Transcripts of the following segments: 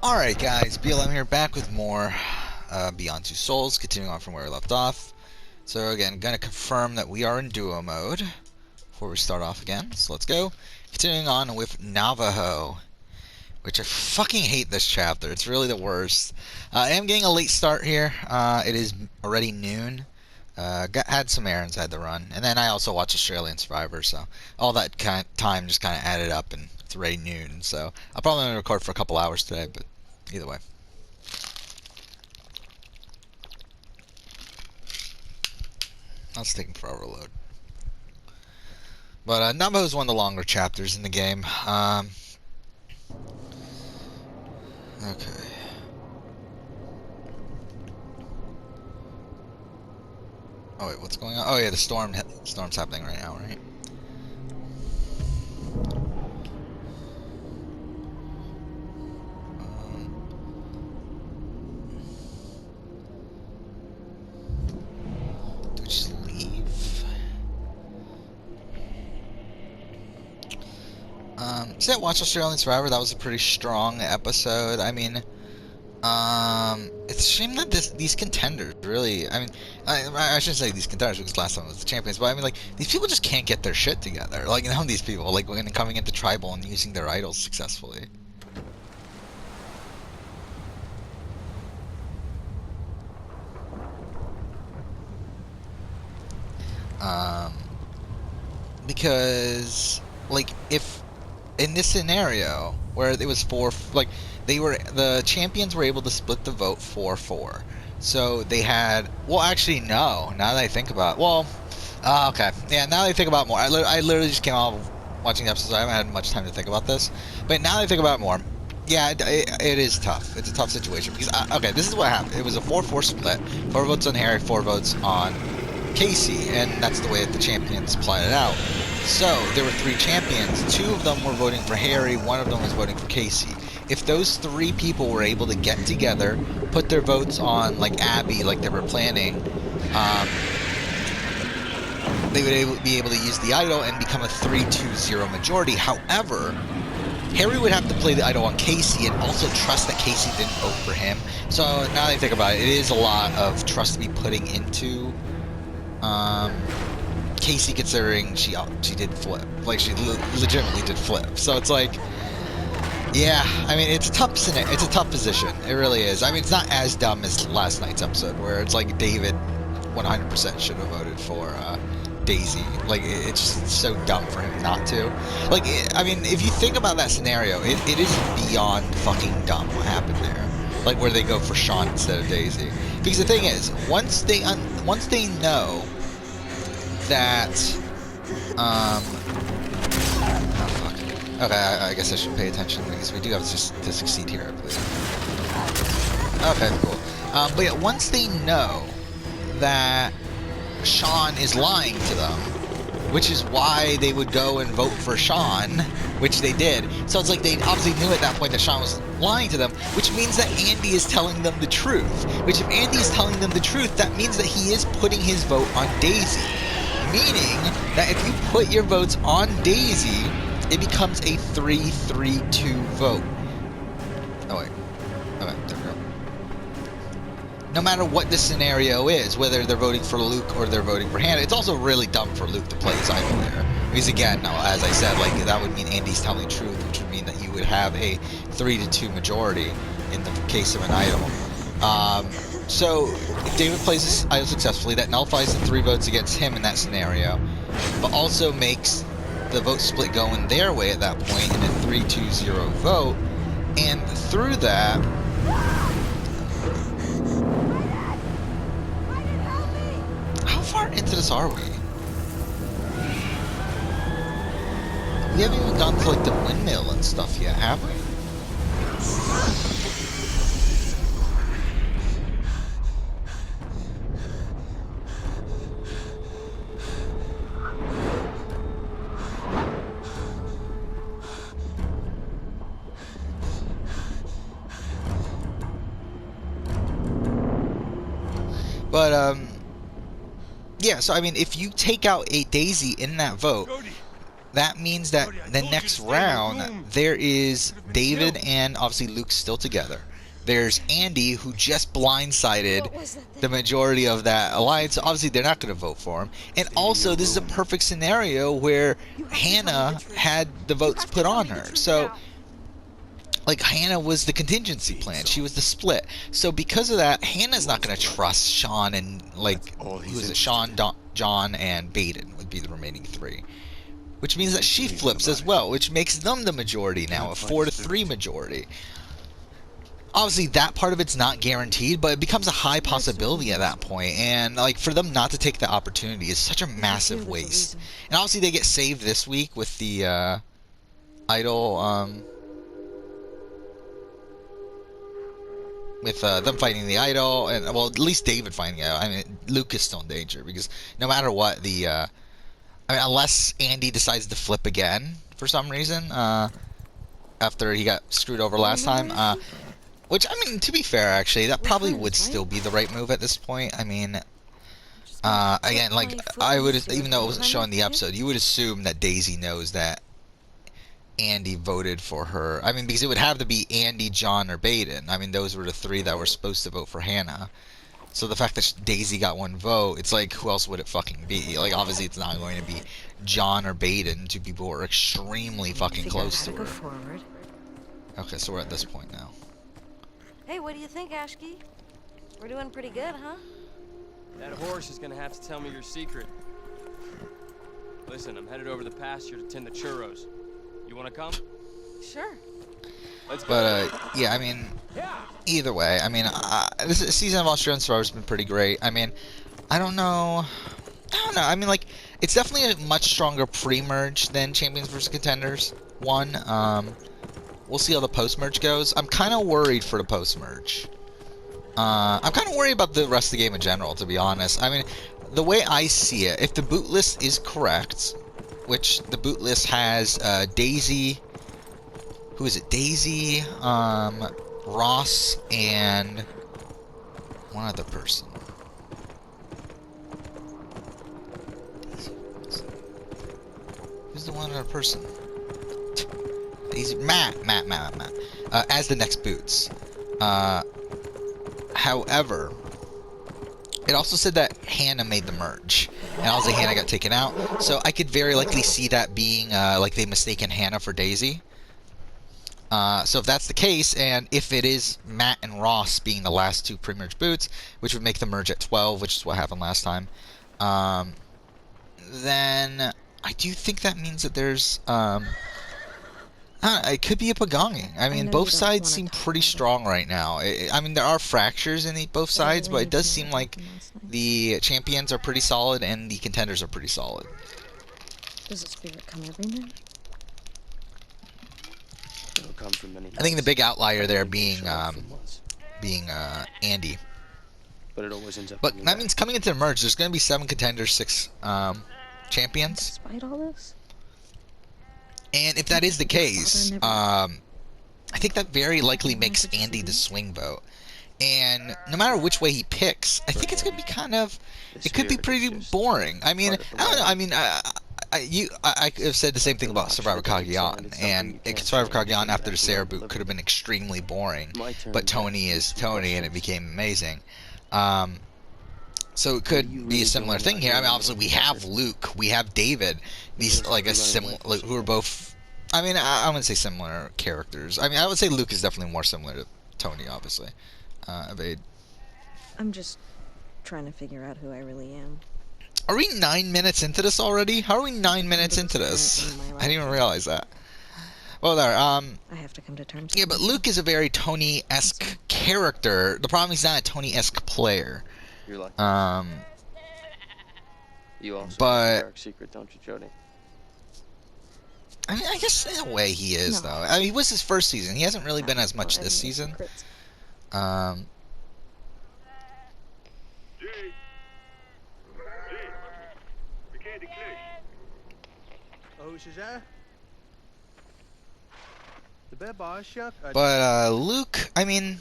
Alright guys, BLM here, back with more Beyond Two Souls, continuing on from where we left off. So again, gonna confirm that we are in duo mode before we start off again, so let's go. Continuing on with Navajo, which I fucking hate this chapter, it's really the worst. I am getting a late start here, it is already noon. Had some errands I had to run, and then I also watched Australian Survivor, so all that kind of time just kind of added up, and it's already noon, so I'll probably only record for a couple hours today, but either way. That's taking forever to load. But Navajo is one of the longer chapters in the game. Okay. Oh wait, what's going on? Oh yeah, the storm's happening right now, right? Do we just leave? See, I watched Australian Survivor. That was a pretty strong episode. I mean, it's a shame that these contenders really. I mean, I shouldn't say these contenders because last time it was the champions, but I mean, like, these people just can't get their shit together. Like, none of these people, like, when coming into tribal and using their idols successfully. Um, because, like, if in this scenario where it was the champions were able to split the vote 4-4. So they had, well, actually, no. Now that I think about it, well, okay, yeah. Now that I think about it more, I literally just came out of watching the episode, so I haven't had much time to think about this. But now that I think about it more, yeah, it is tough. It's a tough situation because okay, this is what happened. It was a 4-4 split. 4 votes on Harry, 4 votes on Casey, and that's the way that the champions played it out. So there were 3 champions. 2 of them were voting for Harry. 1 of them was voting for Casey. If those 3 people were able to get together, put their votes on like Abby, like they were planning, they would be able to use the idol and become a 3-2-0 majority. However, Harry would have to play the idol on Casey and also trust that Casey didn't vote for him. So now that I think about it, it is a lot of trust to be putting into Casey, considering she did flip, like she legitimately did flip. So it's like, yeah, I mean, it's a tough position. It really is. I mean, it's not as dumb as last night's episode where it's like David 100% should have voted for Daisy. Like, it's just so dumb for him not to. Like, I mean, if you think about that scenario, it is beyond fucking dumb what happened there. Like, where they go for Sean instead of Daisy. Because the thing is, once they know that, oh fuck. Okay, I guess I should pay attention because we do have to succeed here, I believe. Okay, cool. But yeah, once they know that Sean is lying to them, which is why they would go and vote for Sean, which they did. So it's like they obviously knew at that point that Sean was lying to them, which means that Andy is telling them the truth. Which, if Andy is telling them the truth, that means that he is putting his vote on Daisy. Meaning that if you put your votes on Daisy, it becomes a 3-3-2 vote. Oh wait. Okay, there we go. No matter what the scenario is, whether they're voting for Luke or they're voting for Hannah, it's also really dumb for Luke to play his idol there. Because again, now, as I said, like, that would mean Andy's telling the truth, which would mean that you would have a 3-2 majority in the case of an idol. So if David plays this idol successfully, that nullifies the 3 votes against him in that scenario, but also makes the vote split go in their way at that point in a 3-2-0 vote, and through that, how far into this are we? We haven't even gone to like the windmill and stuff yet, have we? But yeah, so I mean, if you take out a Daisy in that vote, that means that the next round there is David and obviously Luke still together. There's Andy, who just blindsided the majority of that alliance. So obviously, they're not going to vote for him. And also, this is a perfect scenario where Hannah had the votes put on her. So, like, Hannah was the contingency plan. She was the split. So because of that, Hannah's not going to trust Sean and, like, who is it? Sean, John, and Baden would be the remaining three. Which means that she flips as well, which makes them the majority now, a 4-3 majority. Obviously, that part of it's not guaranteed, but it becomes a high possibility at that point. And, like, for them not to take the opportunity is such a massive waste. And obviously, they get saved this week with the idol, with them fighting the idol, and, well, at least David fighting it. I mean, Luke is still in danger, because no matter what, I mean, unless Andy decides to flip again for some reason, after he got screwed over last time, which, I mean, to be fair, actually, that probably would still be the right move at this point. I mean, again, like, I would, even though it wasn't showing the episode, you would assume that Daisy knows that Andy voted for her. I mean, because it would have to be Andy, John, or Baden. I mean, those were the three that were supposed to vote for Hannah. So the fact that Daisy got one vote, it's like, who else would it fucking be? Like, obviously, it's not going to be John or Baden, two people who are extremely fucking close to her. Okay, so we're at this point now. Hey, what do you think, Ashki? We're doing pretty good, huh? That horse is gonna have to tell me your secret. Listen, I'm headed over the pasture to tend the churros. You wanna come? Sure. Let's go. But, yeah, I mean, either way, I mean, this season of Australian Survivor has been pretty great. I mean, I don't know. I mean, like, it's definitely a much stronger pre-merge than Champions vs. Contenders 1. We'll see how the post-merge goes. I'm kind of worried for the post-merge. I'm kind of worried about the rest of the game in general, to be honest. I mean, the way I see it, if the boot list is correct, which the boot list has Daisy, who is it? Daisy, Ross, and one other person. Who's the one other person? Daisy, Matt, as the next boots. However, it also said that Hannah made the merge, and obviously Hannah got taken out, so I could very likely see that being, like, they mistaken Hannah for Daisy. So if that's the case, and if it is Matt and Ross being the last two pre-merge boots, which would make the merge at 12, which is what happened last time, then I do think that means that there's, it could be a pagonging. I mean, both sides seem pretty strong right now. I mean, there are fractures in both sides, but it does seem like the champions are pretty solid and the contenders are pretty solid. Does the spirit come every night? I think the big outlier there being Andy. But it always ends up. But that means coming into the merge, there's going to be 7 contenders, 6 champions. Despite all this? And if that is the case, I think that very likely makes Andy the swing vote. And no matter which way he picks, I think it's going to be kind of, it could be pretty boring. I mean, I don't know. I mean, I have said the same thing about Survivor Cagayan, and Survivor Cagayan after the Sarah boot could have been extremely boring, but Tony is Tony, and it became amazing. So it could be a similar thing here. I mean, obviously we have Luke, we have David, these like a similar, like, who are both. I mean, I wouldn't say similar characters. I mean, I would say Luke is definitely more similar to Tony, obviously. Evade. I'm just trying to figure out who I really am. Are we 9 minutes into this already? How are we 9 minutes into this? I didn't even realize that. Well, there. I have to come to terms. Yeah, but Luke is a very Tony-esque character. The problem is he's not a Tony-esque player. You're lucky. You also but have a dark secret, don't you, Jody? I mean, I guess in a way he is, though. I mean, he was his first season. He hasn't really been as much this season. But Luke, I mean,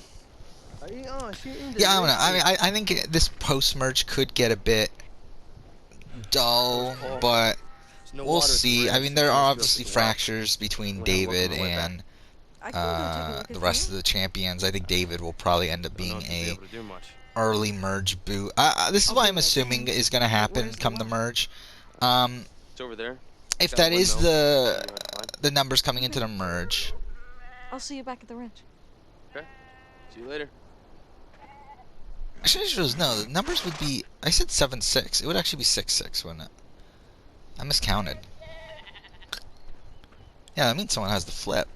yeah, I don't know. I mean, I think this post-merge could get a bit dull, but There's no we'll water at the see. I bridge. mean, there are Must be obviously up to the well. fractures between We're not working David our way back. and I can go take a look the if rest you of the champions. I think David will probably end up Don't know being if you'll be a able to do much. early merge boot. This is I'll what do I'm what I assuming can. is going to happen Where's the come the well? merge. It's over there. If Got a that is windmill. the You know how to find. the numbers coming into the merge. I'll see you back at the ranch. Okay. See you later. Actually, I just no. The numbers would be. I said 7-6. It would actually be 6-6, wouldn't it? I miscounted. Yeah, that means someone has the flip.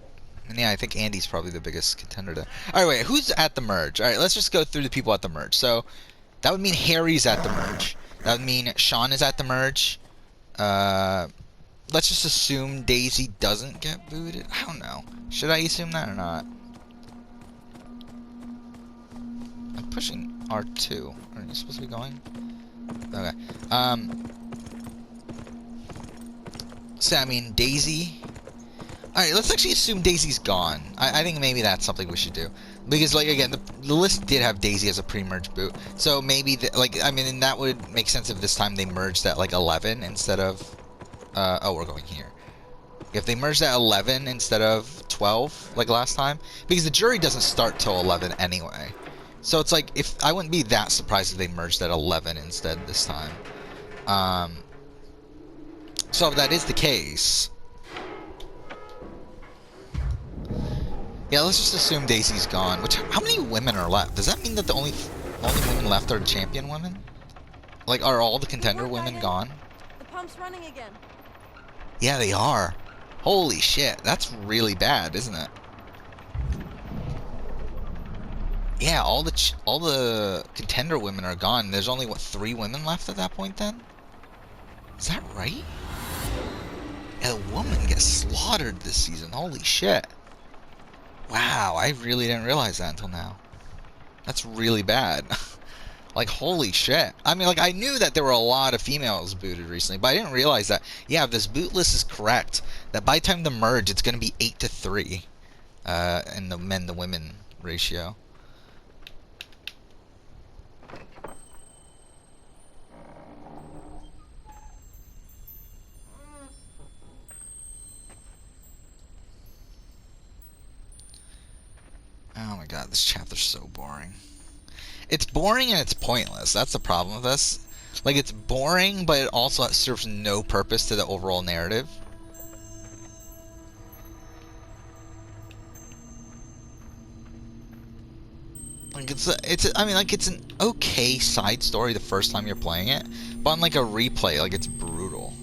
And yeah, I think Andy's probably the biggest contender there. Alright, wait, who's at the merge? Alright, let's just go through the people at the merge. So, that would mean Harry's at the merge. That would mean Sean is at the merge. Let's just assume Daisy doesn't get booted. I don't know. Should I assume that or not? I'm pushing R2. Aren't you supposed to be going? Okay. So, I mean, Daisy... Alright, let's actually assume Daisy's gone. I think maybe that's something we should do. Because, like, again, the list did have Daisy as a pre-merge boot. So maybe, I mean, and that would make sense if this time they merged at, like, 11 instead of... oh, we're going here. If they merged at 11 instead of 12, like last time. Because the jury doesn't start till 11 anyway. So it's like, I wouldn't be that surprised if they merged at 11 instead this time. So if that is the case... Yeah, let's just assume Daisy's gone. How many women are left? Does that mean that the only women left are the champion women? Like, are all the contender women gone? The pump's running again. Yeah, they are. Holy shit, that's really bad, isn't it? Yeah, all the contender women are gone. There's only, what, 3 women left at that point then? Is that right? Yeah, a woman gets slaughtered this season. Holy shit. Wow, I really didn't realize that until now. That's really bad. Like, holy shit. I mean, like, I knew that there were a lot of females booted recently, but I didn't realize that, yeah, if this boot list is correct, that by the time the merge, it's going to be 8-3 in the men-to-women ratio. Oh my god, this chapter's so boring. It's boring and it's pointless. That's the problem with this. Like, it's boring, but it also serves no purpose to the overall narrative. Like, I mean, like, it's an okay side story the first time you're playing it, but on, like, a replay, like, it's brutal.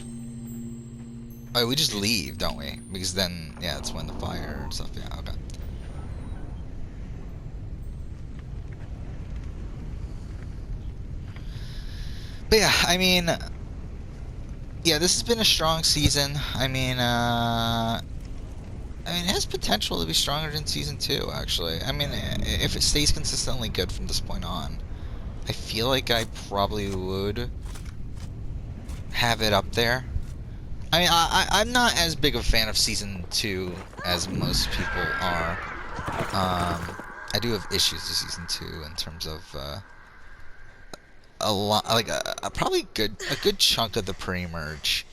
Oh, we just leave, don't we? Because then, yeah, it's when the fire and stuff, yeah, okay. But yeah, I mean, yeah, this has been a strong season. I mean, it has potential to be stronger than Season 2, actually. I mean, if it stays consistently good from this point on, I feel like I probably would have it up there. I mean, I'm not as big of a fan of Season 2 as most people are. I do have issues with Season 2 in terms of, a lot, like probably a good chunk of the pre-merge.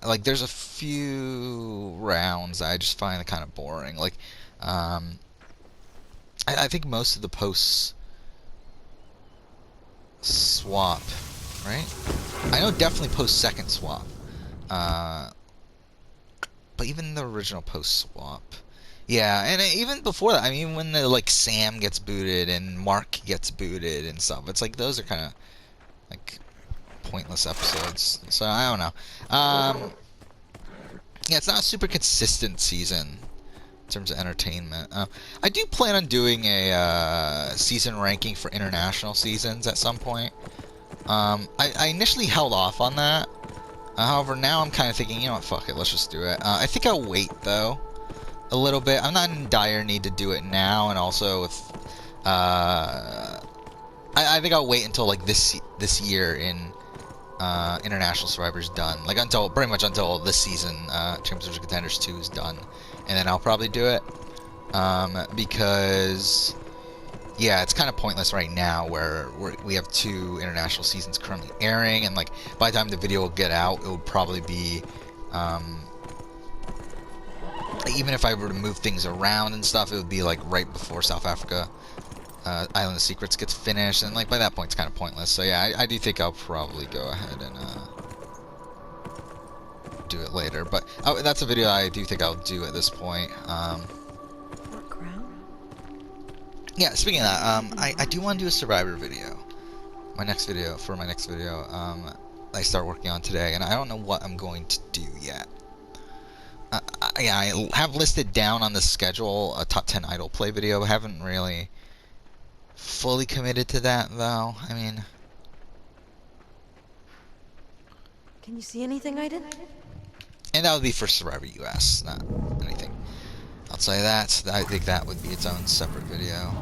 Like, there's a few rounds I just find kind of boring. Like, I think most of the posts swap, right? I know definitely post second swap. But even the original post swap. Yeah, and even before that, I mean, when like Sam gets booted and Mark gets booted and stuff, it's like those are kind of like pointless episodes. So I don't know. Yeah, it's not a super consistent season in terms of entertainment. I do plan on doing a season ranking for international seasons at some point. I initially held off on that. However, now I'm kind of thinking, you know what, fuck it, let's just do it. I think I'll wait though. A little bit. I'm not in dire need to do it now, and also with I think I'll wait until like this year in International Survivor's done, like pretty much until this season Champions of Contenders 2 is done, and then I'll probably do it because yeah, it's kind of pointless right now where we have 2 international seasons currently airing, and like by the time the video will get out, it would probably be, even if I were to move things around and stuff, it would be like right before South Africa Island of Secrets gets finished, and like by that point it's kind of pointless. So yeah, I do think I'll probably go ahead and do it later, but that's a video I do think I'll do at this point. What crown? Yeah, speaking of that, I do want to do a Survivor video. My next video, I start working on today, and I don't know what I'm going to do yet. Yeah, I have listed down on the schedule a top 10 idle play video. I haven't really fully committed to that, though. I mean... Can you see anything I did? And that would be for Survivor US, not anything outside of that. I think that would be its own separate video.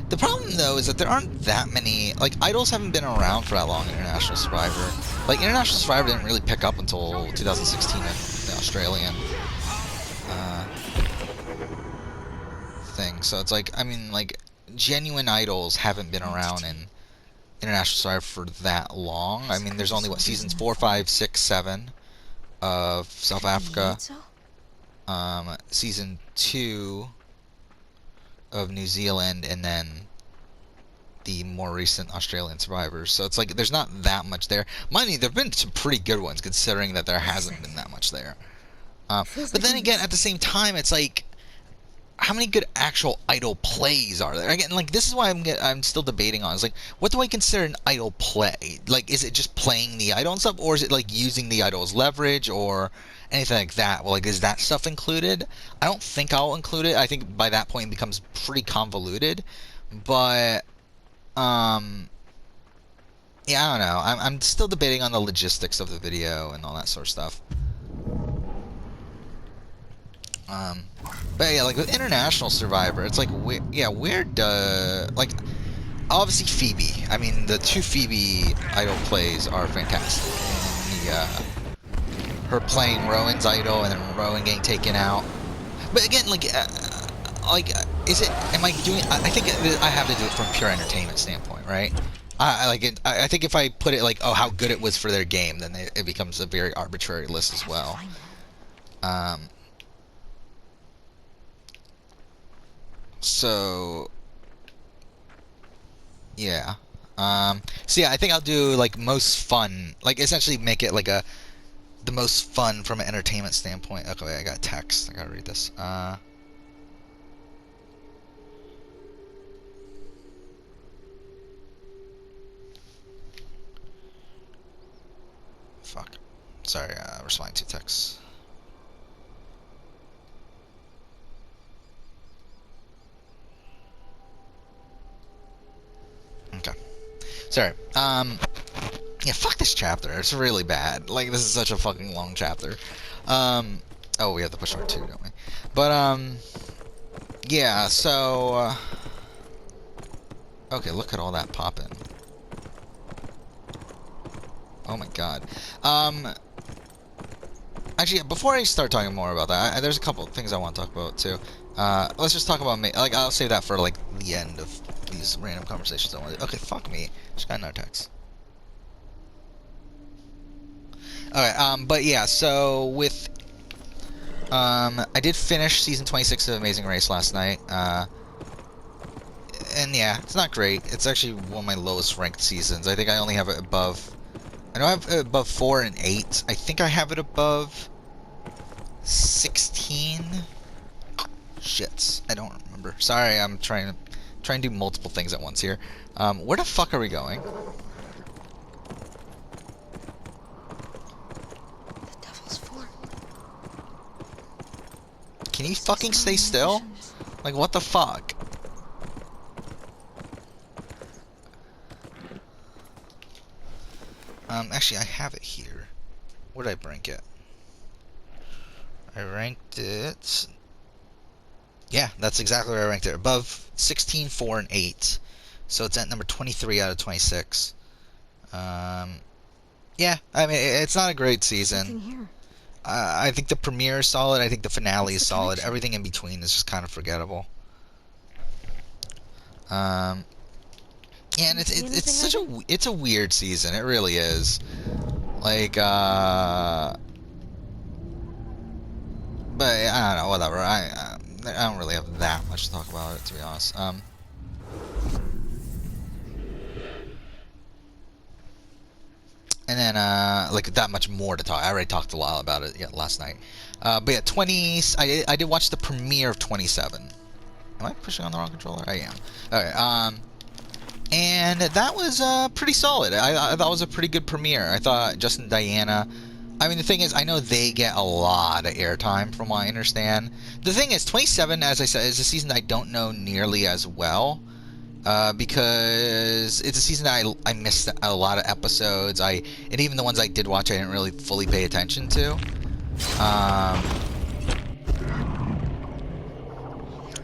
The problem, though, is that there aren't that many... Like, idols haven't been around for that long in International Survivor. Like, International Survivor didn't really pick up until 2016 in the Australian thing. So it's like, I mean, like, genuine idols haven't been around in International Survivor for that long. I mean, there's only, what, seasons 4, 5, 6, 7 of South Africa. Season 2 of New Zealand, and then the more recent Australian Survivors. So it's like, there's not that much there. Mind you, there have been some pretty good ones, considering that there hasn't been that much there. But then again, at the same time, it's like, how many good actual idle plays are there? Again, like, this is why I'm still debating on. It's like, what do I consider an idle play? Like, is it just playing the idol and stuff, or is it like using the idol as leverage, or anything like that? Well, like, is that stuff included? I don't think I'll include it. I think by that point it becomes pretty convoluted. But yeah, I don't know. I'm still debating on the logistics of the video and all that sort of stuff. But yeah, like with International Survivor, it's like, where does, like, obviously Phoebe. I mean, the 2 Phoebe idol plays are fantastic. And her playing Rowan's idol and then Rowan getting taken out. But again, like, is it? Am I doing? I think I have to do it from pure entertainment standpoint, right? I think if I put it like, oh, how good it was for their game, then it becomes a very arbitrary list as well. So yeah. So yeah, I think I'll do like most fun, like essentially make it like the most fun from an entertainment standpoint. Okay, I got text. I gotta read this. Fuck. Sorry, responding to texts. Okay. Sorry. Yeah, fuck this chapter. It's really bad. Like, this is such a fucking long chapter. Oh, we have to push R2, don't we? But, yeah, so, okay, look at all that popping. Oh my god. Actually, before I start talking more about that, there's a couple of things I want to talk about, too. Let's just talk about me. Like, I'll save that for, like, the end of these random conversations I want to. Okay, fuck me. Just got another text. Okay, but yeah, so with, I did finish season 26 of Amazing Race last night, and yeah, it's not great. It's actually one of my lowest ranked seasons. I think I only have it above, I know I have it above 4 and 8. I think I have it above 16. Shits, I don't remember. Sorry, I'm trying to do multiple things at once here. Where the fuck are we going? The Devil's Fort. Can you fucking stay still? Like, what the fuck? Actually, I have it here. Where did I rank it? I ranked it... Yeah, that's exactly where I ranked it. Above 16, 4, and 8. So it's at number 23 out of 26. Yeah, I mean, it's not a great season. I think the premiere is solid. I think the finale is solid. Everything in between is just kind of forgettable. Yeah, and it's See it's anything, such a it's a weird season. It really is. Like but I don't know, whatever. I don't really have that much to talk about it, to be honest. And then like that much more to talk. I already talked a lot about it last night. But yeah, I did watch the premiere of 27. Am I pushing on the wrong controller? I am. Okay. And that was pretty solid. I thought it was a pretty good premiere. I thought Justin and Diana. I mean, the thing is, I know they get a lot of airtime from what I understand. The thing is, 27, as I said, is a season I don't know nearly as well. Because it's a season that I missed a lot of episodes. And even the ones I did watch, I didn't really fully pay attention to.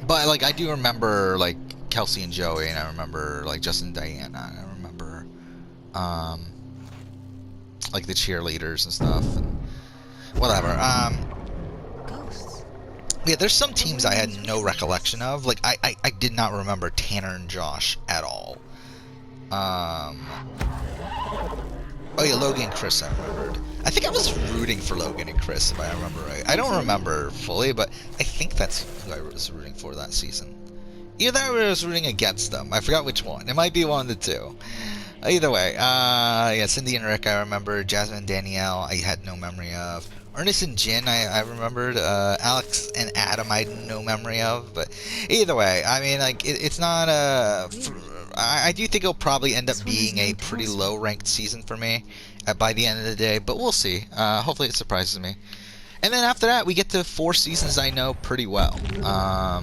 But like I do remember like Kelsey and Joey, and I remember like Justin and Diana, and I remember like the cheerleaders and stuff, and whatever. Ghosts. Yeah, there's some teams I had no recollection of. Like I did not remember Tanner and Josh at all. Oh yeah, Logan and Chris I remembered. I think I was rooting for Logan and Chris, if I remember right. I don't remember fully, but I think that's who I was rooting for that season. Either I was rooting against them. I forgot which one. It might be one of the two. Either way, yeah, Cindy and Rick I remember. Jasmine and Danielle I had no memory of. Ernest and Jin I remembered. Alex and Adam I had no memory of. But either way, I mean, like, it's not I do think it'll probably end up being a pretty low-ranked season for me by the end of the day, but we'll see. Hopefully it surprises me. And then after that, we get to 4 seasons I know pretty well. I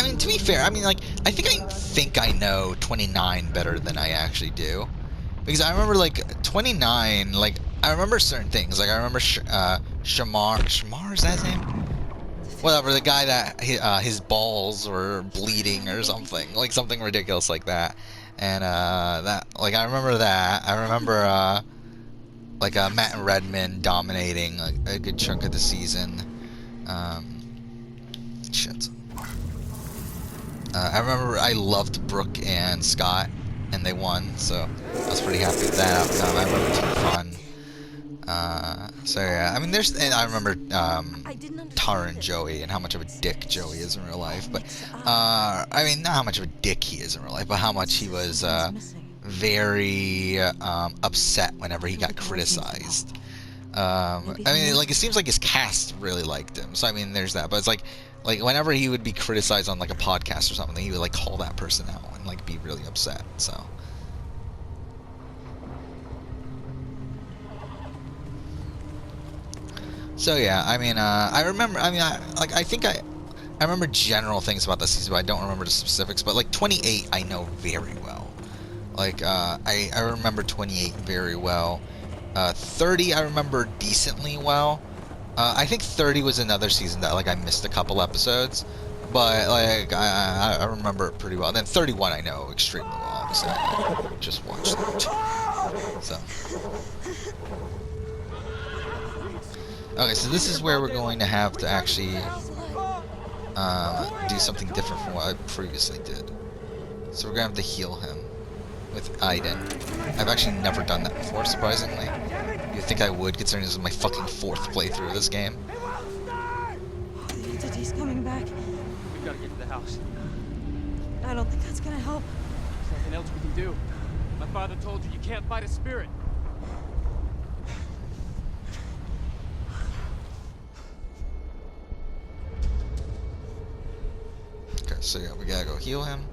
mean, to be fair, I mean, like, I think I know 29 better than I actually do. Because I remember, like, 29, like, I remember certain things. Like, I remember Shamar, is that his name? Whatever, the guy that his balls were bleeding or something, like something ridiculous like that, and that, like, I remember that. I remember like Matt and Redmond dominating like, a good chunk of the season. Shit. I remember I loved Brooke and Scott, and they won, so I was pretty happy with that outcome. I remember Team Fun. So yeah, I mean, and I remember Tara and Joey and how much of a dick Joey is in real life, but I mean, not how much of a dick he is in real life, but how much he was very upset whenever he got criticized. I mean, like, it seems like his cast really liked him, so I mean, there's that. But it's like whenever he would be criticized on like a podcast or something, he would like call that person out and like be really upset. So yeah, I mean, I remember. I mean, I remember general things about the season, but I don't remember the specifics. But like 28, I know very well. Like I remember 28 very well. 30, I remember decently well. I think 30 was another season that like I missed a couple episodes, but like I remember it pretty well. And then 31, I know extremely well. Obviously, I just watched it. So. Okay, so this is where we're going to have to actually do something different from what I previously did. So we're going to have to heal him with Aiden. I've actually never done that before, surprisingly. You'd think I would, considering this is my fucking 4th playthrough of this game. The entity's coming back. We've got to get to the house. I don't think that's gonna help. There's nothing else we can do. My father told you can't fight a spirit. Okay, so yeah, we gotta go heal him.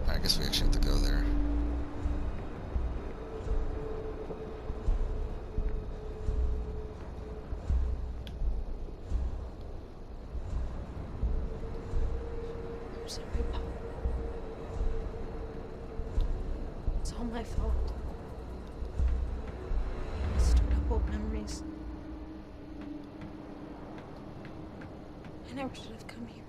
I guess we actually have to go there. I'm sorry, Pop. It's all my fault. I stirred up old memories. I never should have come here.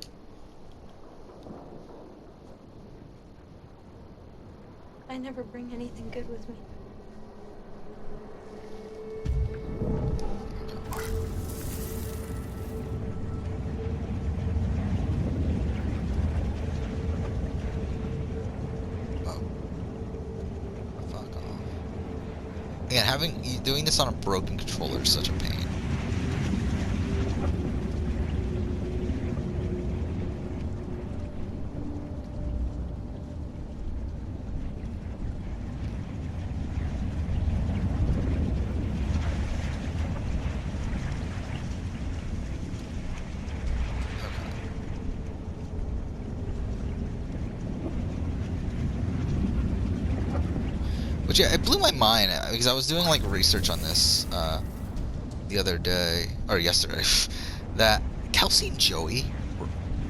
I never bring anything good with me. Oh. Fuck off. Again, doing this on a broken controller is such a pain. Which, yeah, it blew my mind because I was doing like research on this the other day or yesterday that Kelsey and Joey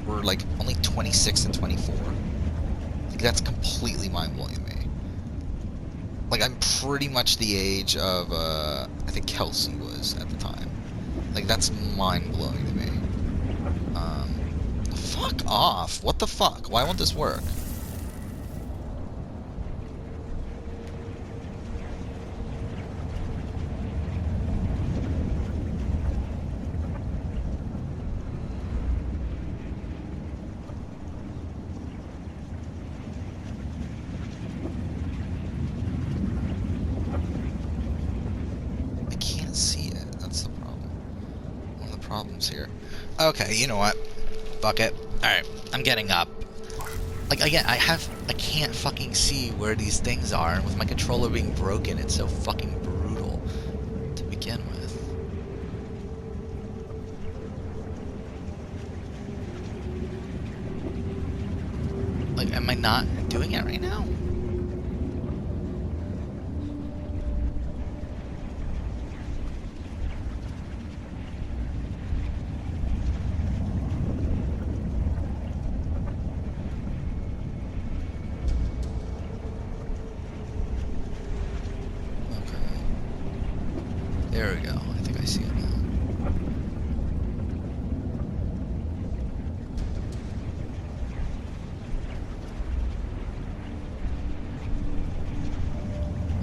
were like only 26 and 24. Like, that's completely mind blowing to me. Like, I'm pretty much the age of I think Kelsey was at the time. Like, that's mind blowing to me. Fuck off! What the fuck? Why won't this work? Problems here. Okay, you know what? Fuck it. Alright, I'm getting up. Like, again, I can't fucking see where these things are, and with my controller being broken, it's so fucking brutal to begin with. Like, am I not doing it right now? There we go. I think I see it now.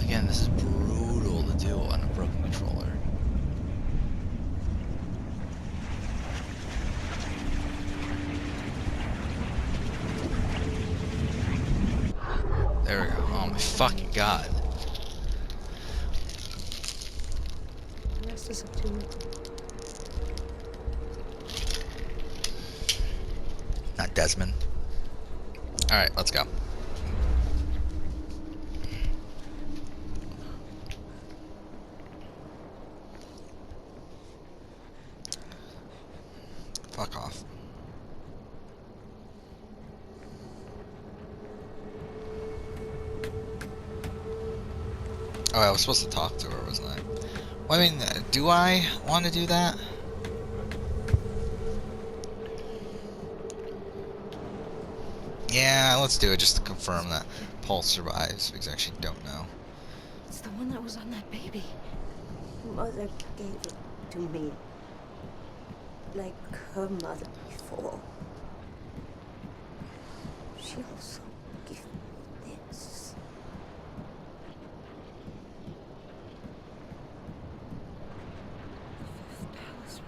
Again, this is brutal to do on a broken controller. There we go. Oh my fucking god. Is up to you. Not Desmond. Alright, let's go. Fuck off. Oh, I was supposed to talk to her, wasn't I? Well, I mean, do I want to do that? Yeah, let's do it just to confirm that Paul survives, because I actually don't know. It's the one that was on that baby. Mother gave it to me, like her mother before. She also gave me this. Talisman.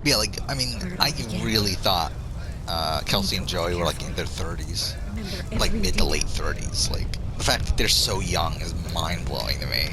Yeah, like, I mean, I really thought Kelsey and Joey were like in their 30s. Like mid to late 30s. Like, the fact that they're so young is mind-blowing to me.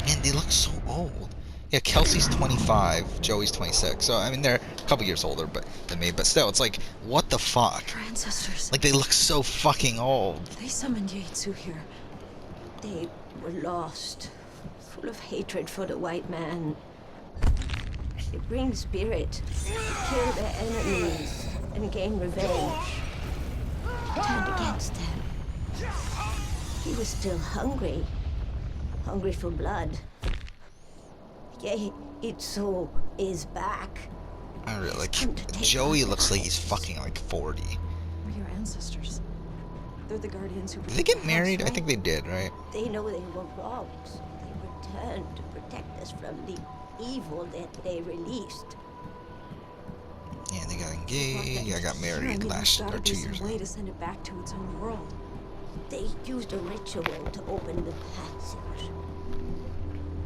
Man, they look so old. Yeah, Kelsey's 25, Joey's 26. So I mean, they're a couple years older, than me. But still, it's like, what the fuck? Our ancestors. Like they look so fucking old. They summoned Yaitsu here. They were lost, full of hatred for the white man. They bring spirit, kill their enemies, and gain revenge. He turned against them. He was still hungry. Hungry for blood. Yaitsu is back. I really like. Come to take Joey our looks like he's lives. fucking like 40. We're your ancestors. They're the guardians who. Did they get married? I think they did, right? They know they were wronged. They returned to protect us from the evil that they released. Yeah, they got engaged. Yeah, I got married last or 2 years Way ago. to send it back to its own world. They used a ritual to open the passage.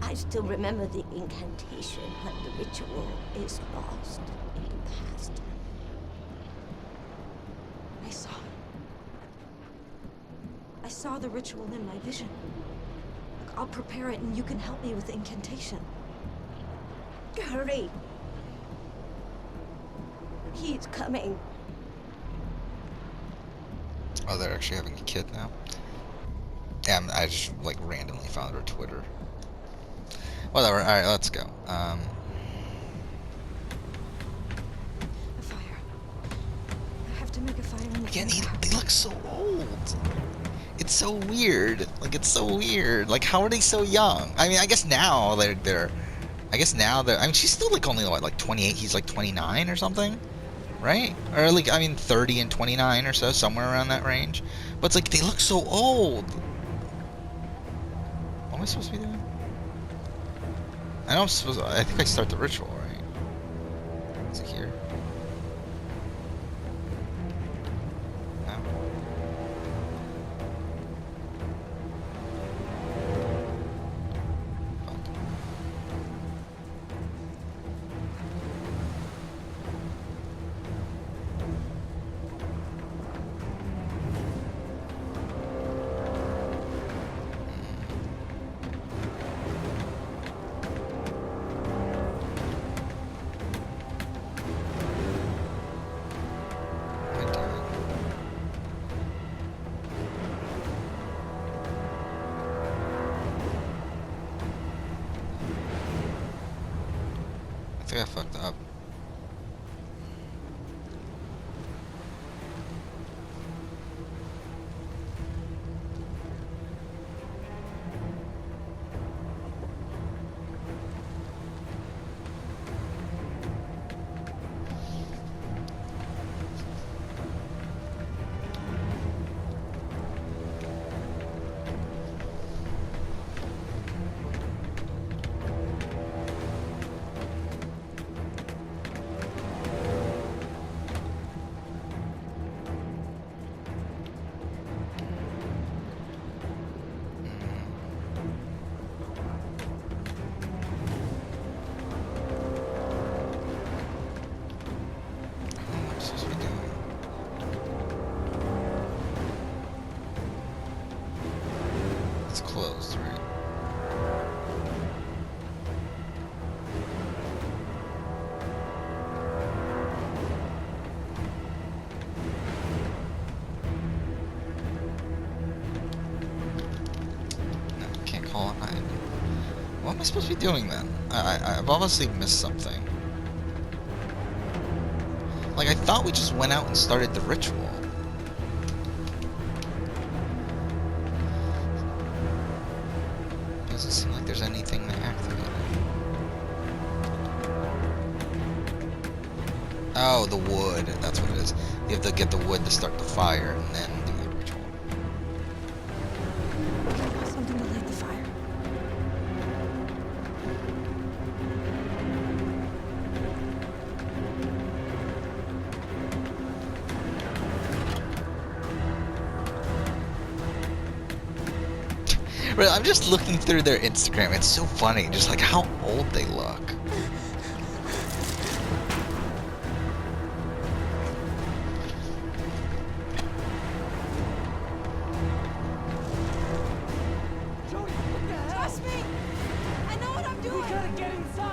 I still remember the incantation, but the ritual is lost in the past. I saw the ritual in my vision. I'll prepare it and you can help me with the incantation. Hurry! He's coming. Oh, they're actually having a kid now. Yeah, I just like randomly found her Twitter. Whatever. All right, let's go. A fire. I have to make a fire in the Again, house. they look so old. It's so weird. Like it's so weird. Like how are they so young? I mean, I guess now they're. I guess now they're. I mean, she's still like only what, like 28. He's like 29 or something, right? Or like I mean, 30 and 29 or so, somewhere around that range. But it's like they look so old. What am I supposed to be doing? I know I'm supposed. I think I start the ritual, right? Is it here? No. What am I doing? I think I fucked up. What am I supposed to be doing? It's closed, right? No, can't call it night. What am I supposed to be doing then? I've obviously missed something. Like, I thought we just went out and started the ritual. Doesn't seem like there's anything to activate. Oh, the wood. That's what it is. You have to get the wood to start the fire and then do the ritual. Something to light the fire. Really, I'm just looking through their Instagram. It's so funny, just like how old they look. Trust me! I know what I'm doing! We gotta get inside!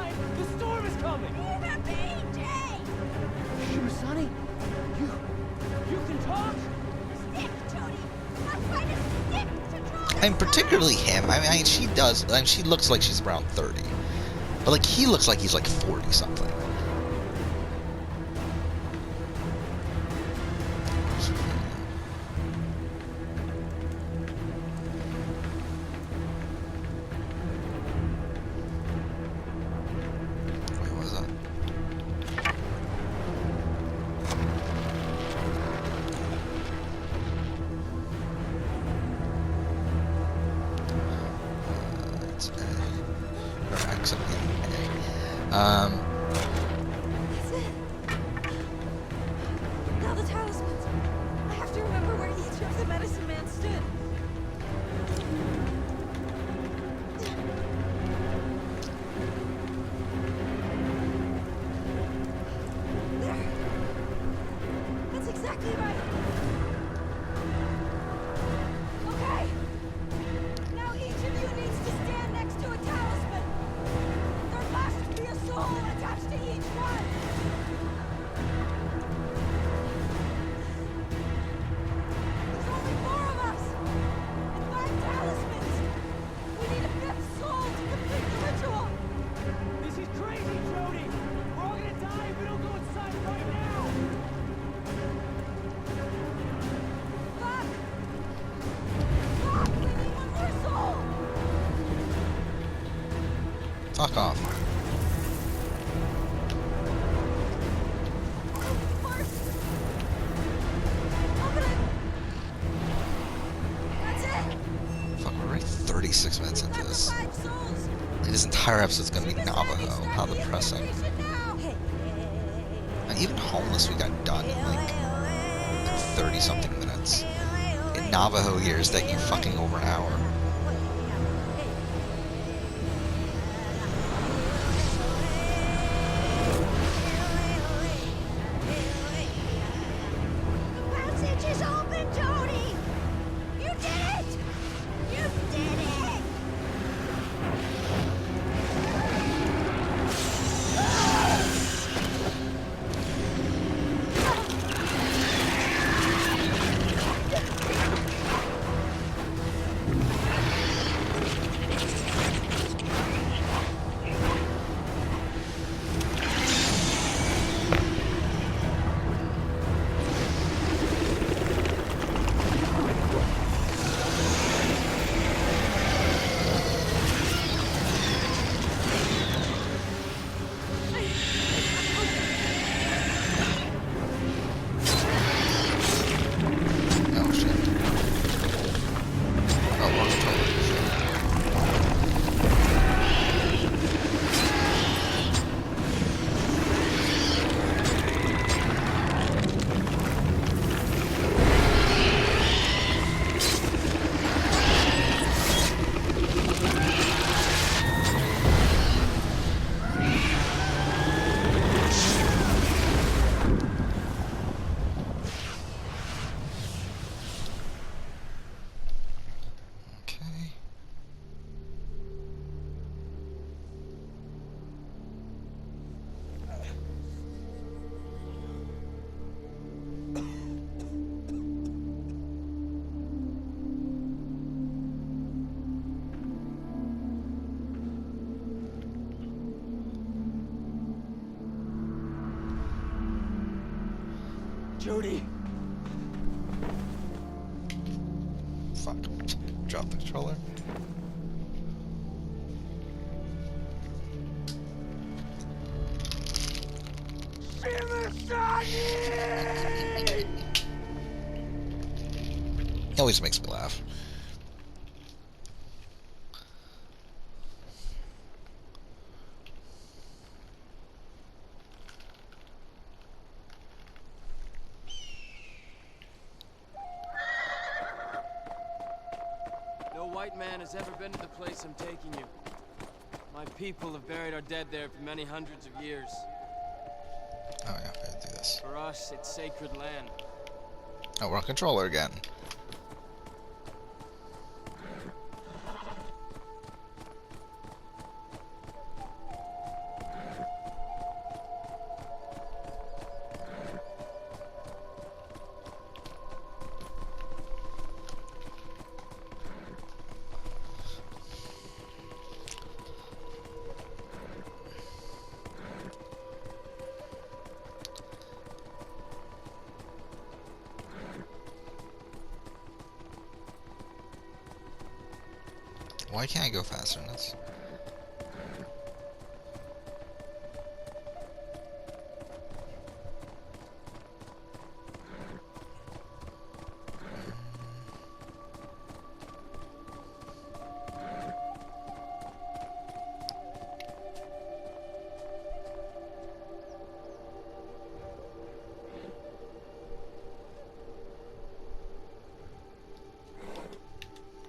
And particularly him. I mean, she does. I mean, she looks like she's around 30, but like he looks like he's like 40 something. Wait, what was that? It's A. Or X and A. That's it. Now the talismans. I have to remember where each of the medicine man stood. There. That's exactly right. Okay. Now each of you needs to stand next to a talisman. There must be a soul attached to each one. There's only 4 of us. And 5 talismans. We need a 5th soul to complete the ritual. This is crazy, Jody! We're all gonna die if we don't go inside right now! Fuck! Fuck! We need one more soul! Fuck off. First! I'm gonna... That's it! Fuck, we're already 36 minutes into Got the this. 5 souls! And this entire episode's gonna be This Navajo. Abby's How not the depressing. invitation now. And even Homeless we got done in like 30 something minutes. In Navajo here is taking fucking over an hour. The passage is open, Jody! You did it! You did it! Oh shit. Oh, we're totally shit. Okay. Jody! Fuck. Drop the controller. It always makes me laugh. No white man has ever been to the place I'm taking you. My people have buried our dead there for many hundreds of years. Oh yeah, I gotta do this. For us, it's sacred land. Oh, we're on controller again. Why can't I go faster than this?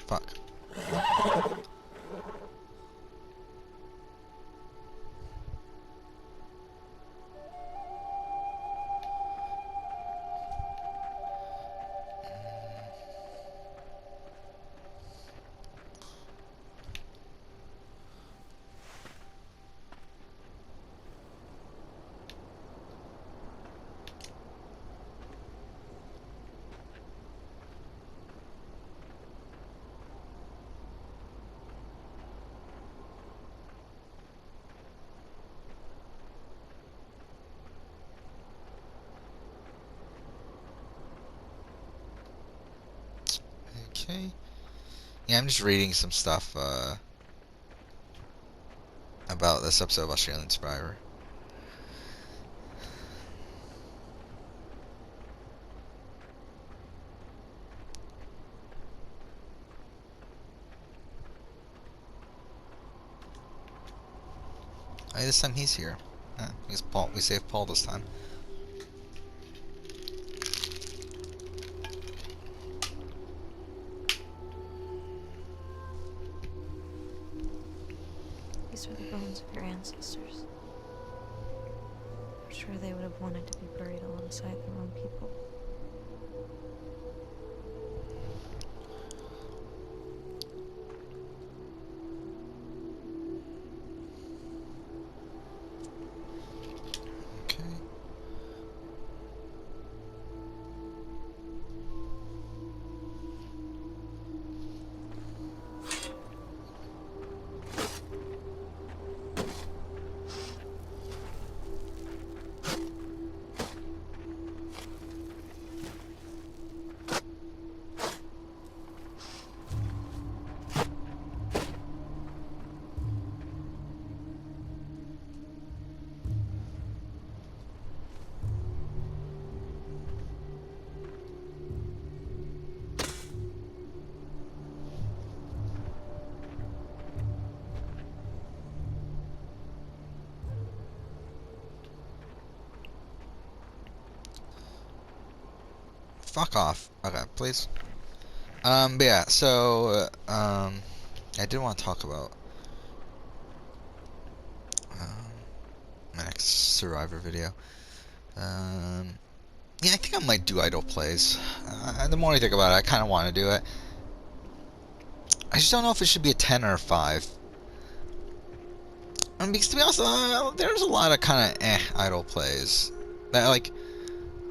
Fuck. Okay. Yeah, I'm just reading some stuff about this episode of Australian Survivor. Hey, this time he's here. He's Paul. We saved Paul this time. These are the bones of your ancestors. I'm sure they would have wanted to be buried alongside their own people. Okay. Fuck off. Okay, please. But yeah, so, I did want to talk about, my next Survivor video. Yeah, I think I might do idle plays. The more I think about it, I kind of want to do it. I just don't know if it should be a 10 or a 5. Because to be honest, there's a lot of kind of idle plays that, like,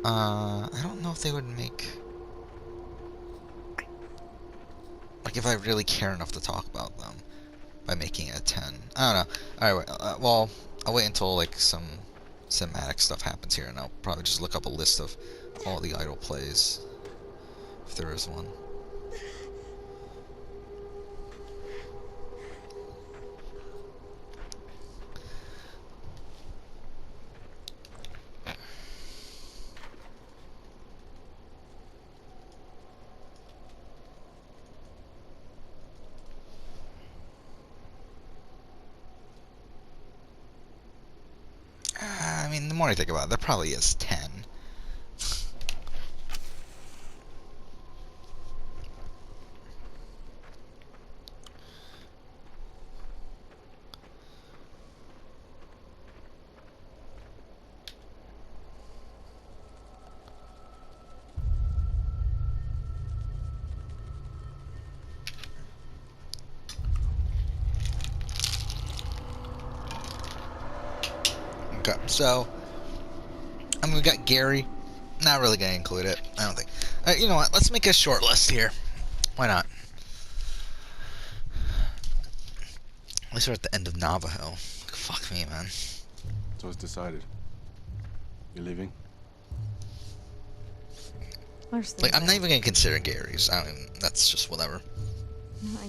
I don't know if they would make, like, if I really care enough to talk about them by making it a 10. I don't know. Alright, well, I'll wait until, like, some cinematic stuff happens here, and I'll probably just look up a list of all the idle plays, if there is one. I mean, the more I think about it, there probably is 10. Okay, so, I mean, we got Gary. Not really gonna include it, I don't think. You know what, let's make a short list here. Why not? At least we're at the end of Navajo. Fuck me, man. So it's decided. You're leaving? There's Like, I'm not even gonna consider Gary's. I mean, that's just whatever. No,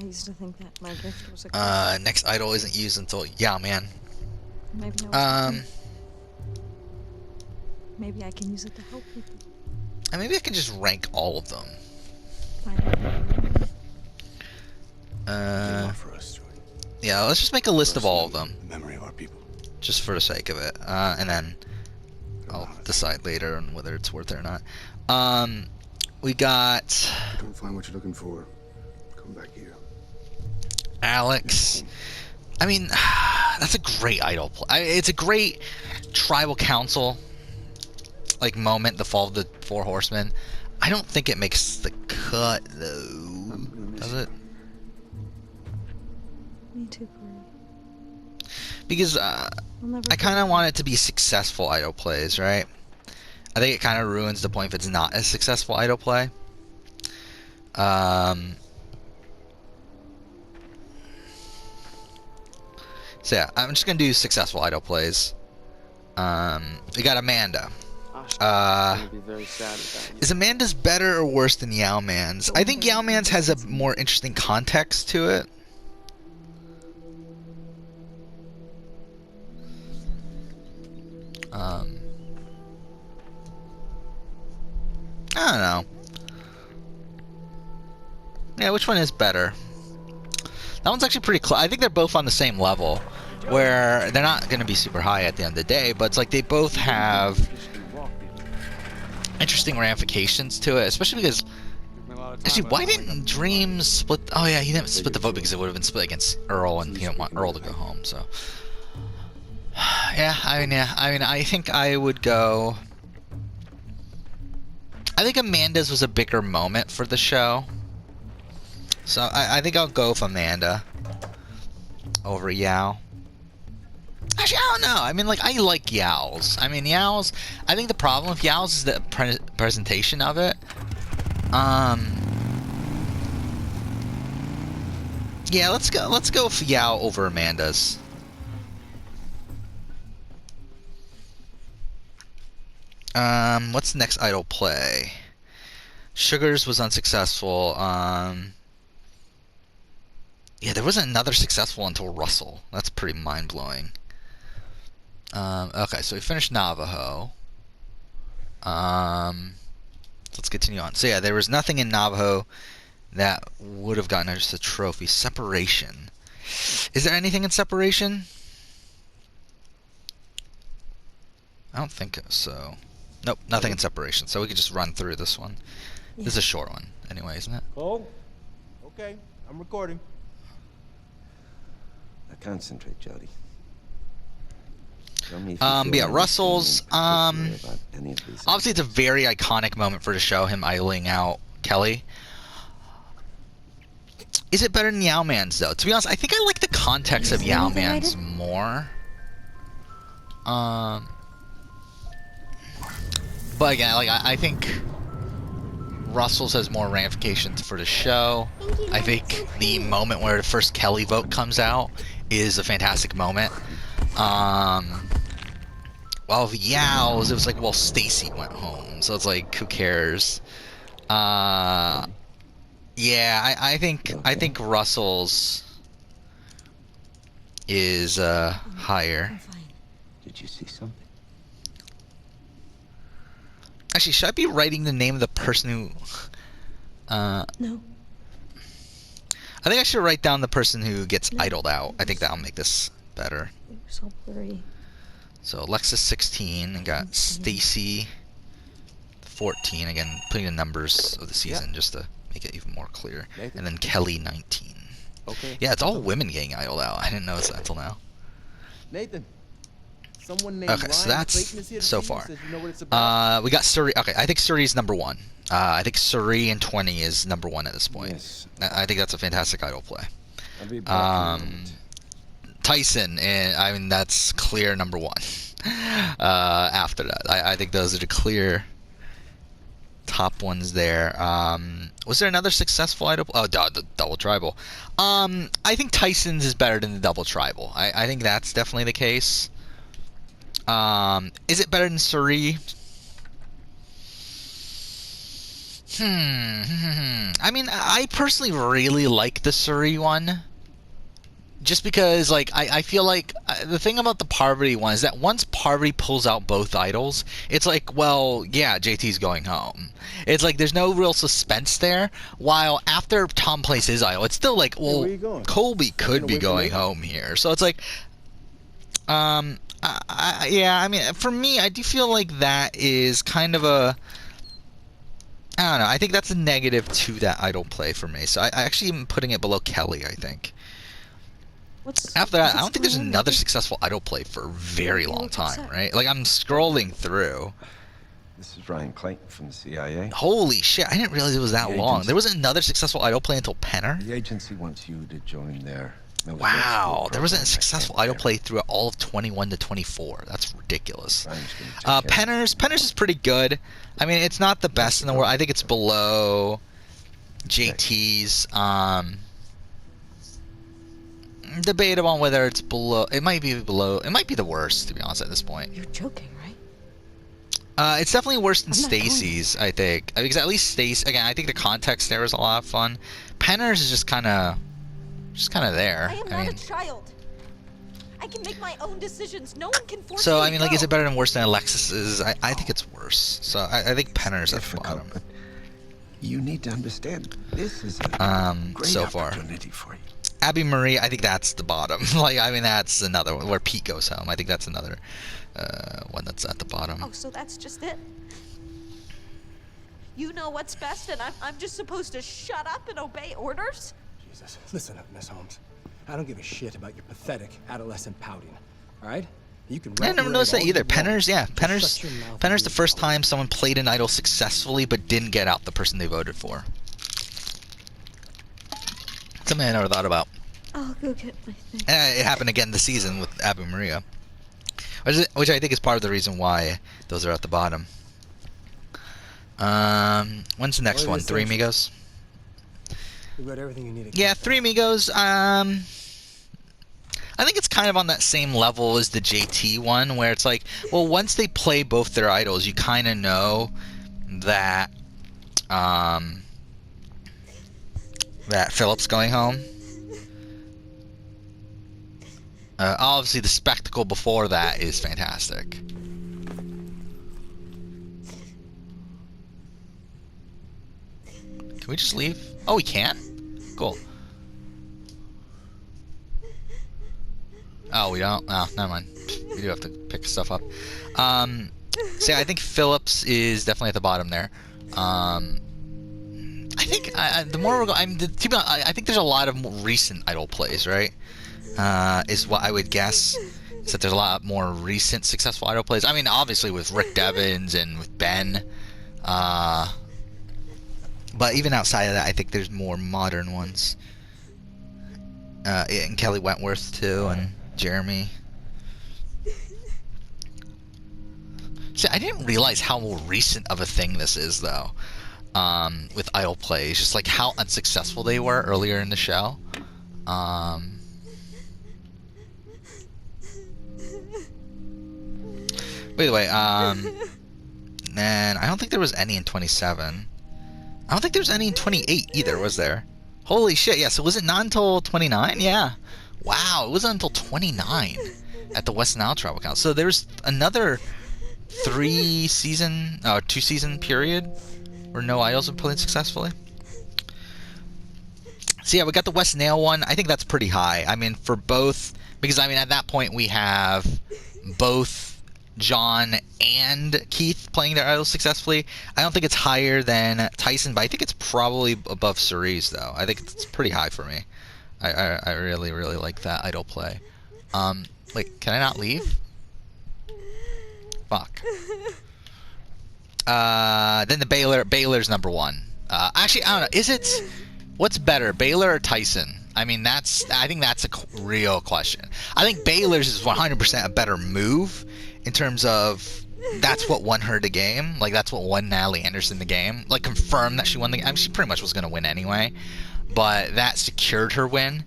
I used to think that my gift was a curse. Next idol isn't used until Yao Man. Maybe I was Maybe I can use it to help people. And maybe I can just rank all of them. Find out what For us, Jordan. Yeah, let's just make a list of all of them, The memory of our people. just for the sake of it. And then I'll decide later on whether it's worth it or not. We got If you don't find what you're looking for, come back here. Alex. I mean, that's a great idol. It's a great tribal council like moment. The fall of the Four Horsemen. I don't think it makes the cut though. Does it? Me too, Corey. Because I'll never I kind of want it to be successful idol plays, right? I think it kind of ruins the point if it's not a successful idol play. So yeah, I'm just gonna do successful idol plays. We got Amanda. I'm gonna be very sad about you. Is Amanda's better or worse than Yao Man's? I think Yao Man's has a more interesting context to it. I don't know. Yeah, which one is better? That one's actually pretty close. I think they're both on the same level, where they're not going to be super high at the end of the day, but it's like they both have interesting ramifications to it, especially because... Actually, why didn't Dreams split... Oh yeah, he didn't split the vote because it would have been split against Earl, and he didn't want Earl to go home, so... Yeah, I think I would go... I think Amanda's was a bigger moment for the show. So I think I'll go with Amanda over Yao. Actually, I don't know. I mean, like, I like Yao's. I mean, Yao's... I think the problem with Yao's is the presentation of it. Yeah, let's go with Yao over Amanda's. What's the next idol play? Sugars was unsuccessful. Yeah, there wasn't another successful until Russell. That's pretty mind-blowing. Okay, so we finished Navajo. Let's continue on. So yeah, there was nothing in Navajo that would have gotten us a trophy. Separation. Is there anything in Separation? I don't think so. Nope, nothing in Separation. So we could just run through this one. Yeah. This is a short one, anyway, isn't it? Oh, okay. I'm recording. Now concentrate, Jody. Tell me if you But feel yeah, anything Russell's, particular about any of these obviously it's a very iconic moment for the show, him idling out Kelly. Is it better than Yao Man's, though? To be honest, I think I like the context of Yao Man's more. But again, like I think Russell's has more ramifications for the show. I think the moment where the first Kelly vote comes out is a fantastic moment. While with Yao's, it was like, well, Stacy went home, so it's like, who cares? Yeah, I think Russell's is higher. I'm fine. Did you see something? Actually, should I be writing the name of the person who... No. I think I should write down the person who gets idled out. I think that'll make this better. You're so blurry. So Alexis 16, and got Stacy 14. Again, putting the numbers of the season just to make it even more clear. Nathan. And then Kelly 19. Okay. Yeah, it's all women getting idled out. I didn't notice that until now. Nathan. Someone named Okay, so Ryan that's Clayton is here to so see you, far. says you know what it's about. We got Suri. Okay, I think Suri's number 1. I think Suri in 20 is number 1 at this point. Yes. I think that's a fantastic idol play. I'll be back in a moment. Tyson, and I mean that's clear number 1. After that, I think those are the clear top ones there. Was there another successful idol? Oh, the double tribal. I think Tyson's is better than the double tribal. I think that's definitely the case. Is it better than Suri? I mean, I personally really like the Suri one. Just because, like, I feel like the thing about the Parvati one is that once Parvati pulls out both idols, it's like, well, yeah, JT's going home. It's like there's no real suspense there. While after Tom plays his idol, it's still like, well, where you going? Colby could be going home here. So it's like, yeah, I mean, for me, I do feel like that is kind of a, I don't know. I think that's a negative to that idol play for me. So I actually am putting it below Kelly, I think. After that, I don't think there's another successful idol play for a very long time, right? Like, I'm scrolling through. This is Ryan Clayton from the CIA. Holy shit, I didn't realize it was that long. There wasn't another successful idol play until Penner? The agency wants you to join their military Wow, school there wasn't a program successful back idol there. play throughout all of 21 to 24. That's ridiculous. Ryan's gonna take care of Penner's is pretty good. I mean, it's not the best in the world. I think it's below JT's. Debatable on whether it's below. It might be below. It might be the worst, to be honest, at this point. You're joking, right? It's definitely worse than I'm not going. Stacy's, I think. Because at least Stacy, again, I think the context there was a lot of fun. Penner's is just kind of there. I am not a child. I can make my own decisions. No one can force me So, to I mean, like, go. is it better and worse than Alexis's? I think it's worse. So, I think Penner's at the Difficult, bottom. but you need to understand this is a great So far. opportunity for you. Abby Marie, I think that's the bottom. Like, I mean, that's another one where Pete goes home. I think that's another one that's at the bottom. Oh, so that's just it? You know what's best, and I'm just supposed to shut up and obey orders? Jesus, listen up, Miss Holmes. I don't give a shit about your pathetic adolescent pouting. All right? You can. I never noticed that either. Penner's, yeah, Penner's Penner's the first time someone played an idol successfully but didn't get out the person they voted for. Something I never thought about. I'll go get my thing. And it happened again this season with Abby Maria, which I think is part of the reason why those are at the bottom. When's the next What are one? the Three essentials? Amigos. We've got everything you need. To Yeah, keep Three Amigos. I think it's kind of on that same level as the JT one, where it's like, well, once they play both their idols, you kind of know that that Philip's going home. Obviously, the spectacle before that is fantastic. Can we just leave? Oh, we can? Cool. Oh, we don't? Oh, never mind. We do have to pick stuff up. So yeah, I think Phillips is definitely at the bottom there. I think the more we're going, I think there's a lot of more recent idol plays, right? Is what I would guess. Is that there's a lot more recent successful idol plays. I mean, obviously with Rick Devens and with Ben. But even outside of that, I think there's more modern ones. And Kelly Wentworth too, and Jeremy. See, I didn't realize how recent of a thing this is, though. With idol plays, just like how unsuccessful they were earlier in the show. By the way, and I don't think there was any in 27. I don't think there was any in 28 either, was there? Holy shit, yeah, so was it not until 29? Yeah. Wow, it wasn't until 29 at the West Nile Travel Council. So there's another 2-season period where no idols have played successfully. So yeah, we got the West Nile one. I think that's pretty high. I mean, for both, because I mean, at that point we have both John and Keith playing their idols successfully. I don't think it's higher than Tyson, but I think it's probably above Cerise, though. I think it's pretty high for me. I really, really like that idol play. Wait, can I not leave? Fuck. Then the Baylor's number one. Actually, I don't know. Is it? What's better, Baylor or Tyson? I mean, I think that's a real question. I think Baylor's is 100% a better move in terms of that's what won her the game. Like, that's what won Natalie Anderson the game. Like, confirmed that she won the game. I mean, she pretty much was going to win anyway. But that secured her win.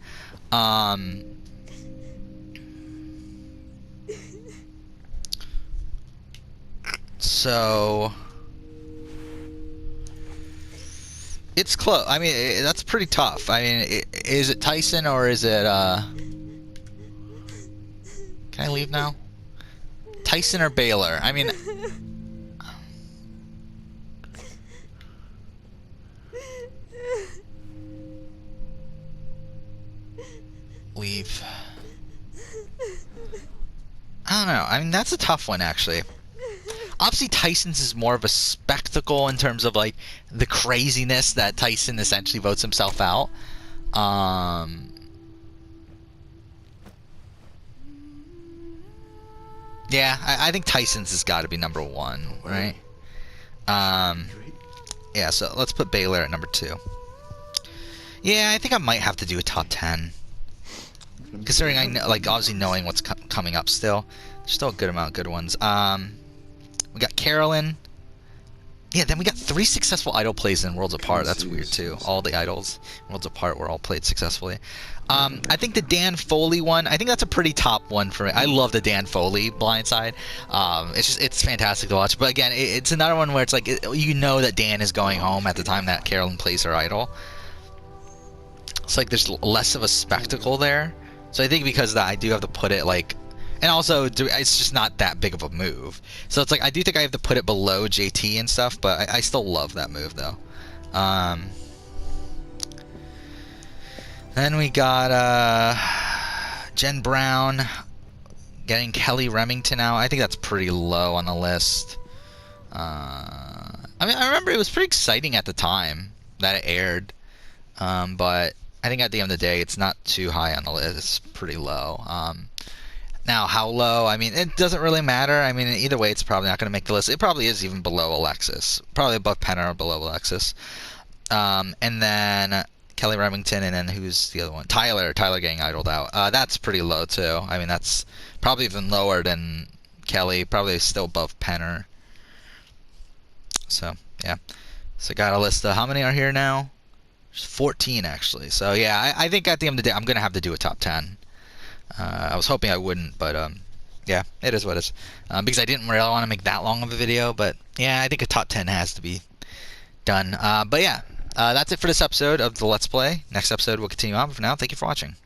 So It's close. I mean, that's pretty tough. I mean, is it Tyson or is it, Can I leave now? Tyson or Baylor? I mean... Leave. I don't know. I mean, that's a tough one, actually. Obviously, Tyson's is more of a spectacle in terms of, like, the craziness that Tyson essentially votes himself out. Yeah, I think Tyson's has got to be number 1, right? Yeah, so let's put Baylor at number 2. Yeah, I think I might have to do a top 10. Considering I know, like, obviously knowing what's coming up still. There's still a good amount of good ones. We got Carolyn. Yeah, then we got 3 successful idol plays in Worlds Apart. That's weird too. All the idols in Worlds Apart were all played successfully. I think the Dan Foley one, I think that's a pretty top one for me. I love the Dan Foley Blindside. It's fantastic to watch. But again, it's another one where it's like, you know that Dan is going home at the time that Carolyn plays her idol. It's like there's less of a spectacle there. So I think because of that, I do have to put it like, and also it's just not that big of a move. So it's like I do think I have to put it below JT and stuff, but I still love that move though. Then we got Jen Brown getting Kelly Remington out. I think that's pretty low on the list. I mean, I remember it was pretty exciting at the time that it aired, but I think at the end of the day, it's not too high on the list. It's pretty low. Now, how low? I mean, it doesn't really matter. I mean, either way, it's probably not going to make the list. It probably is even below Alexis. Probably above Penner or below Alexis. And then Kelly Remington, and then who's the other one? Tyler getting idled out. That's pretty low, too. I mean, that's probably even lower than Kelly. Probably still above Penner. So, yeah. So, got a list of how many are here now? 14 actually. So yeah, I think at the end of the day I'm gonna have to do a top 10. I was hoping I wouldn't, but yeah, it is what it is. Because I didn't really want to make that long of a video, but yeah, I think a top 10 has to be done. But yeah, that's it for this episode of the Let's Play. Next episode we'll continue on, but for now, thank you for watching.